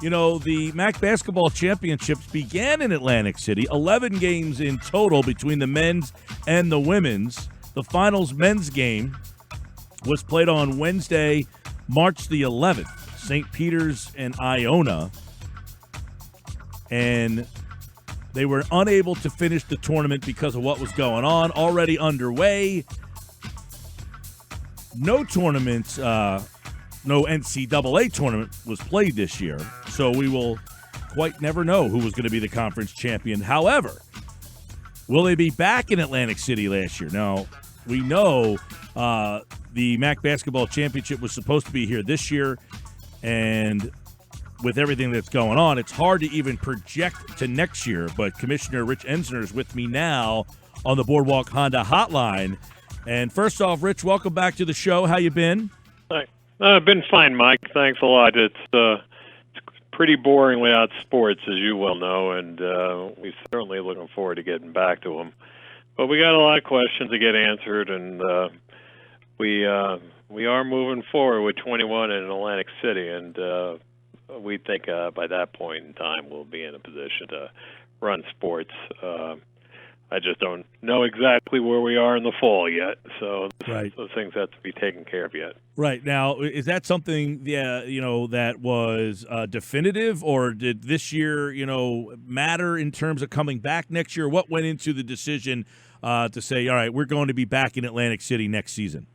The MAAC Basketball Championships began in Atlantic City, 11 games in total between the men's and the women's. The finals men's game was played on Wednesday, March the 11th, St. Peter's and Iona. And they were unable to finish the tournament because of what was going on, already underway. No tournaments, no NCAA tournament was played this year, so we will quite never know who was going to be the conference champion. However, will they be back in Atlantic City last year? Now, we know the MAAC Basketball Championship was supposed to be here this year, and with everything that's going on, it's hard to even project to next year, but Commissioner Rich Ensor is with me now on the Boardwalk Honda hotline. And first off, Rich, welcome back to the show. How you been? I've been fine, Mike. Thanks a lot. It's pretty boring without sports, as you well know, and we're certainly looking forward to getting back to them. But we got a lot of questions to get answered, and we are moving forward with 21 in Atlantic City, and we think by that point in time we'll be in a position to run sports. I just don't know exactly where we are in the fall yet, so right. Those things have to be taken care of yet. Right. Now, is that something, that was definitive, or did this year, matter in terms of coming back next year? What went into the decision to say, all right, we're going to be back in Atlantic City next season?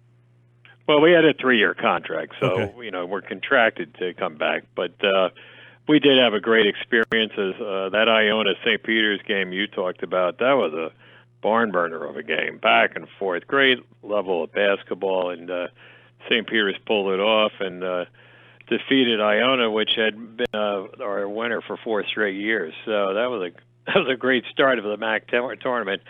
Well, we had a 3-year contract, so, okay. We're contracted to come back, but we did have a great experience. That Iona-St. Peter's game you talked about, that was a barn burner of a game, back and forth. Great level of basketball, and St. Peter's pulled it off and defeated Iona, which had been our winner for 4 straight years. So that was a great start of the MAAC tournament.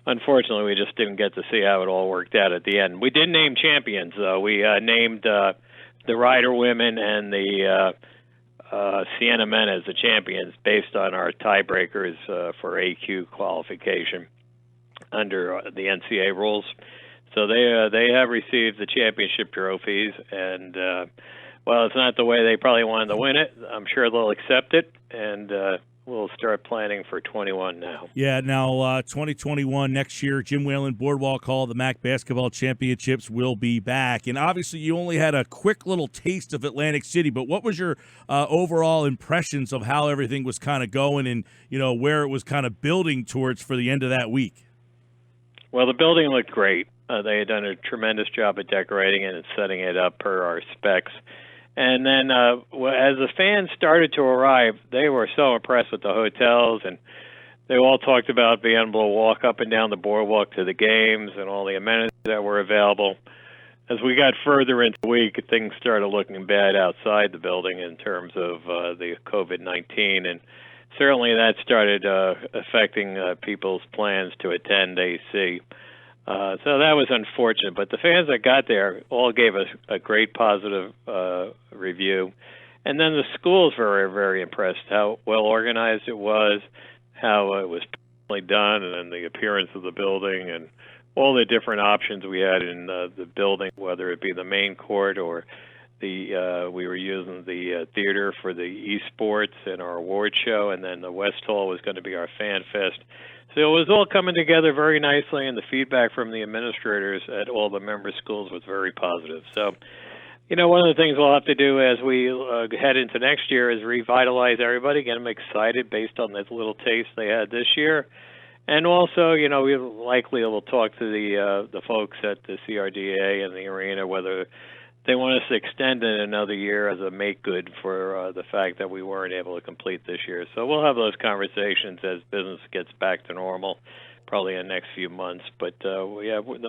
Unfortunately, we just didn't get to see how it all worked out at the end. We did name champions, though. We named the Ryder women and the Sienna men as the champions based on our tiebreakers for AQ qualification under the NCAA rules. So they have received the championship trophies, and while it's not the way they probably wanted to win it, I'm sure they'll accept it, and we'll start planning for 21 now. Yeah, now 2021 next year, Jim Whalen, Boardwalk Hall, the MAAC Basketball Championships will be back. And obviously you only had a quick little taste of Atlantic City, but what was your overall impressions of how everything was kind of going and, where it was kind of building towards for the end of that week? Well, the building looked great. They had done a tremendous job of decorating it and setting it up per our specs. And then as the fans started to arrive, they were so impressed with the hotels, and they all talked about being able to walk up and down the boardwalk to the games and all the amenities that were available. As we got further into the week, things started looking bad outside the building in terms of the COVID-19, and certainly that started affecting people's plans to attend AC. So that was unfortunate, but the fans that got there all gave us a great positive review. And then the schools were very impressed how well organized it was, how it was personally done, and then the appearance of the building and all the different options we had in the building, whether it be the main court or we were using the theater for the esports and our award show, and then the West Hall was going to be our fan fest. So it was all coming together very nicely, and the feedback from the administrators at all the member schools was very positive. So, one of the things we'll have to do as we head into next year is revitalize everybody, get them excited based on this little taste they had this year. And also, we likely will talk to the folks at the CRDA and the arena whether they want us to extend it another year as a make good for the fact that we weren't able to complete this year. So we'll have those conversations as business gets back to normal, probably in the next few months. But the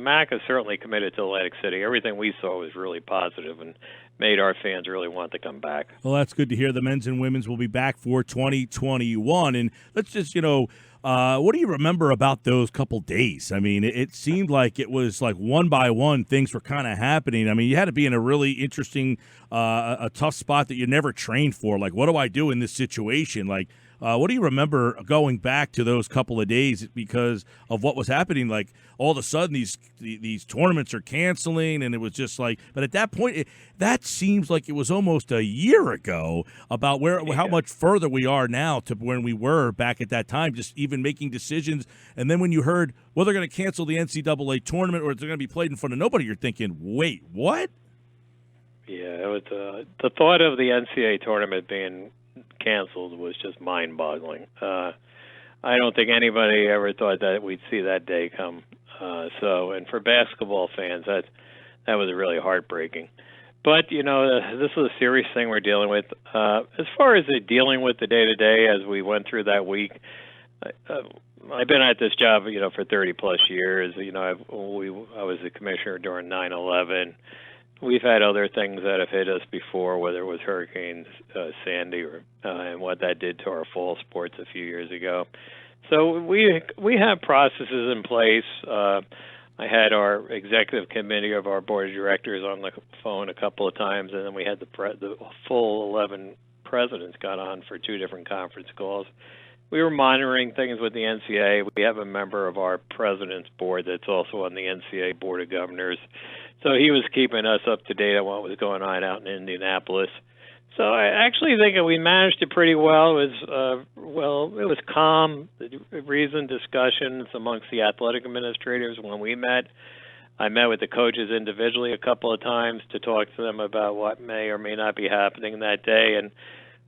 MAAC is certainly committed to Atlantic City. Everything we saw was really positive and made our fans really want to come back. Well, that's good to hear. The men's and women's will be back for 2021. And let's just, what do you remember about those couple days? I mean, it seemed like it was like one by one things were kind of happening. I mean, you had to be in a really interesting, a tough spot that you never trained for. Like, what do I do in this situation? Like, What do you remember going back to those couple of days because of what was happening? Like all of a sudden these tournaments are canceling, and it was just like. But at that point, that seems like it was almost a year ago. About how much further we are now to when we were back at that time, just even making decisions. And then when you heard, well, they're going to cancel the NCAA tournament or they're going to be played in front of nobody, you're thinking, wait, what? Yeah, it was the thought of the NCAA tournament being canceled was just mind-boggling. I don't think anybody ever thought that we'd see that day come. And for basketball fans, that was really heartbreaking. But this is a serious thing we're dealing with. As far as dealing with the day-to-day as we went through that week, I've been at this job, for 30 plus years. I was the commissioner during 9/11. We've had other things that have hit us before, whether it was Hurricane Sandy and what that did to our fall sports a few years ago. So we have processes in place. I had our executive committee of our board of directors on the phone a couple of times, and then we had the full 11 presidents got on for 2 different conference calls. We were monitoring things with the NCAA. We have a member of our president's board that's also on the NCAA Board of Governors. So he was keeping us up to date on what was going on out in Indianapolis. So I actually think that we managed it pretty well. It was calm, reasoned discussions amongst the athletic administrators when we met. I met with the coaches individually a couple of times to talk to them about what may or may not be happening that day, and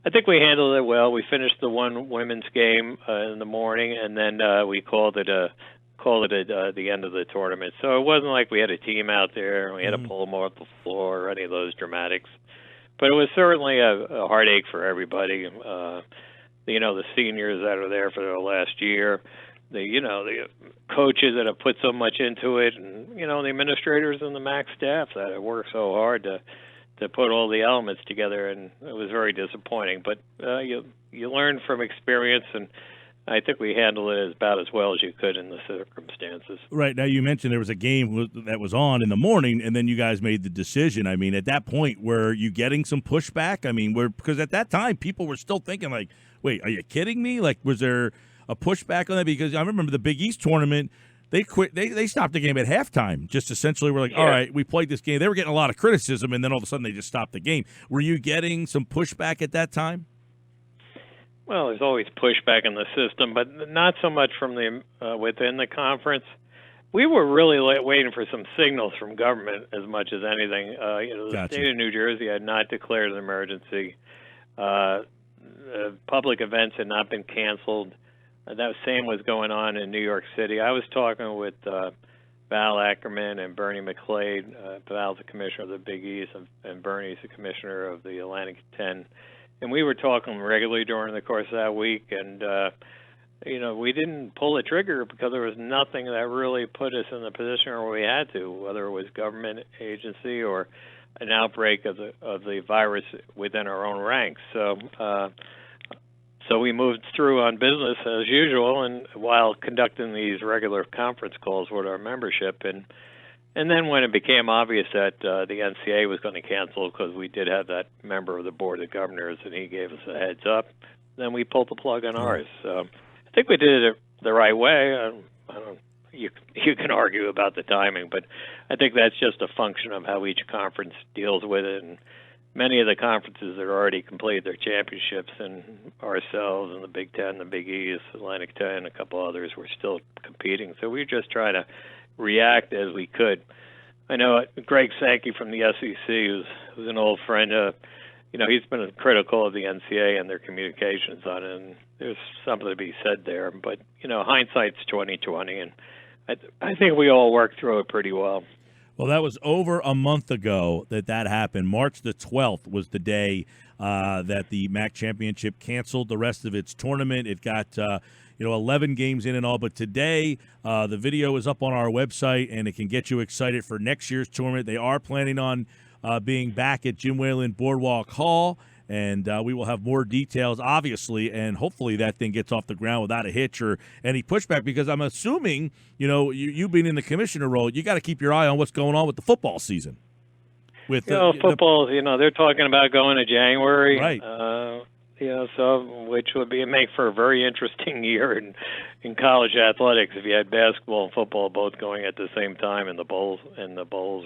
I think we handled it well. We finished the one women's game in the morning, and then we called it at the end of the tournament. So it wasn't like we had a team out there and we had to pull them off the floor or any of those dramatics. But it was certainly a heartache for everybody. The seniors that are there for the last year, the coaches that have put so much into it, and the administrators and the MAAC staff that have worked so hard to put all the elements together, and it was very disappointing. But you learn from experience, and I think we handled it about as well as you could in the circumstances. Right. Now, you mentioned there was a game that was on in the morning, and then you guys made the decision. I mean, at that point, were you getting some pushback? I mean, because at that time, people were still thinking, like, wait, are you kidding me? Like, was there a pushback on that? Because I remember the Big East tournament, they quit. They stopped the game at halftime. Just essentially were like, all right, we played this game. They were getting a lot of criticism, and then all of a sudden they just stopped the game. Were you getting some pushback at that time? Well, there's always pushback in the system, but not so much from within the conference. We were really waiting for some signals from government as much as anything. The state of New Jersey had not declared an emergency. Public events had not been canceled. That same was going on in New York City. I was talking with Val Ackerman and Bernie McClade. Val's the commissioner of the Big East, and Bernie's the commissioner of the Atlantic 10. And we were talking regularly during the course of that week, and we didn't pull the trigger because there was nothing that really put us in the position where we had to, whether it was government agency or an outbreak of the virus within our own ranks. So we moved through on business as usual, and while conducting these regular conference calls with our membership, and then when it became obvious that the NCAA was going to cancel because we did have that member of the Board of Governors and he gave us a heads up, then we pulled the plug on ours. So I think we did it the right way. You can argue about the timing, but I think that's just a function of how each conference deals with it. And many of the conferences that already completed their championships, and ourselves and the Big Ten, the Big East, Atlantic 10, a couple others were still competing. So we just try to react as we could. I know Greg Sankey from the SEC, who's an old friend, he's been critical of the NCAA and their communications on it, and there's something to be said there. But, hindsight's 20/20, and I think we all worked through it pretty well. Well, that was over a month ago that happened. March the 12th was the day that the MAAC Championship canceled the rest of its tournament. It got 11 games in and all. But today, the video is up on our website, and it can get you excited for next year's tournament. They are planning on being back at Jim Whalen Boardwalk Hall, and we will have more details, obviously, and hopefully that thing gets off the ground without a hitch or any pushback, because I'm assuming, you being in the commissioner role, you got to keep your eye on what's going on with the football season. With football, they're talking about going to January. Right. so which would make for a very interesting year in college athletics if you had basketball and football both going at the same time, and the bowls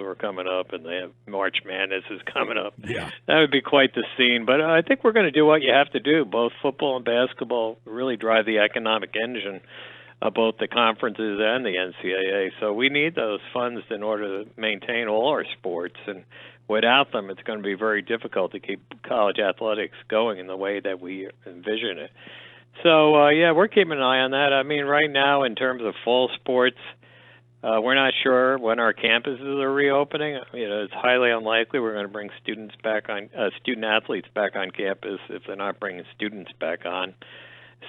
were coming up, and they have March Madness is coming up. Yeah, that would be quite the scene. But I think we're going to do what you have to do. Both football and basketball really drive the economic engine of both the conferences and the NCAA. So we need those funds in order to maintain all our sports, and without them, it's going to be very difficult to keep college athletics going in the way that we envision it. So, we're keeping an eye on that. I mean, right now, in terms of fall sports, we're not sure when our campuses are reopening. It's highly unlikely we're going to bring student athletes back on campus if they're not bringing students back on.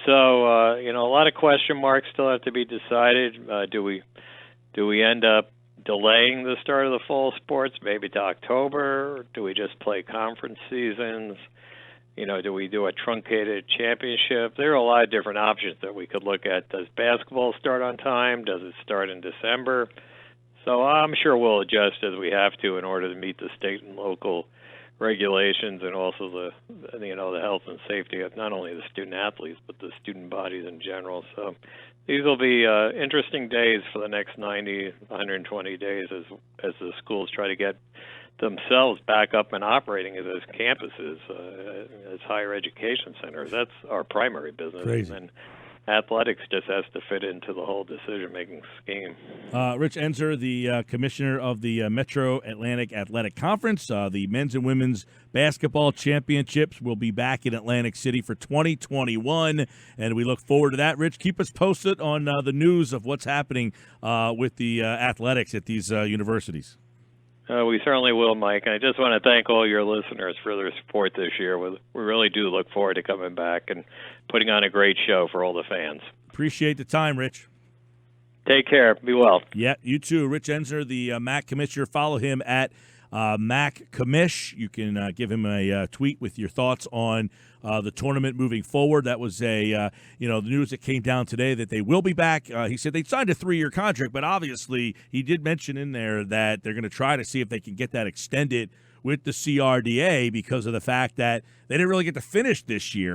So, a lot of question marks still have to be decided. Do we end up delaying the start of the fall sports maybe to October? Do we just play conference seasons? Do we do a truncated championship? There are a lot of different options that we could look at. Does basketball start on time? Does it start in December? So I'm sure we'll adjust as we have to in order to meet the state and local regulations, and also the health and safety of not only the student athletes but the student bodies in general. So these will be interesting days for the next 90, 120 days as the schools try to get themselves back up and operating as campuses, as higher education centers. That's our primary business. Crazy. And athletics just has to fit into the whole decision-making scheme. Rich Ensor, the commissioner of the Metro Atlantic Athletic Conference. The men's and women's basketball championships will be back in Atlantic City for 2021, and we look forward to that. Rich, keep us posted on the news of what's happening with the athletics at these universities. We certainly will, Mike. And I just want to thank all your listeners for their support this year. We really do look forward to coming back and putting on a great show for all the fans. Appreciate the time, Rich. Take care. Be well. Yeah, you too. Rich Ensor, the MAAC Commissioner. Follow him at MAAC Commish. You can give him a tweet with your thoughts on the tournament moving forward. That was the news that came down today that they will be back. He said they signed a 3-year contract, but obviously he did mention in there that they're going to try to see if they can get that extended with the CRDA because of the fact that they didn't really get to finish this year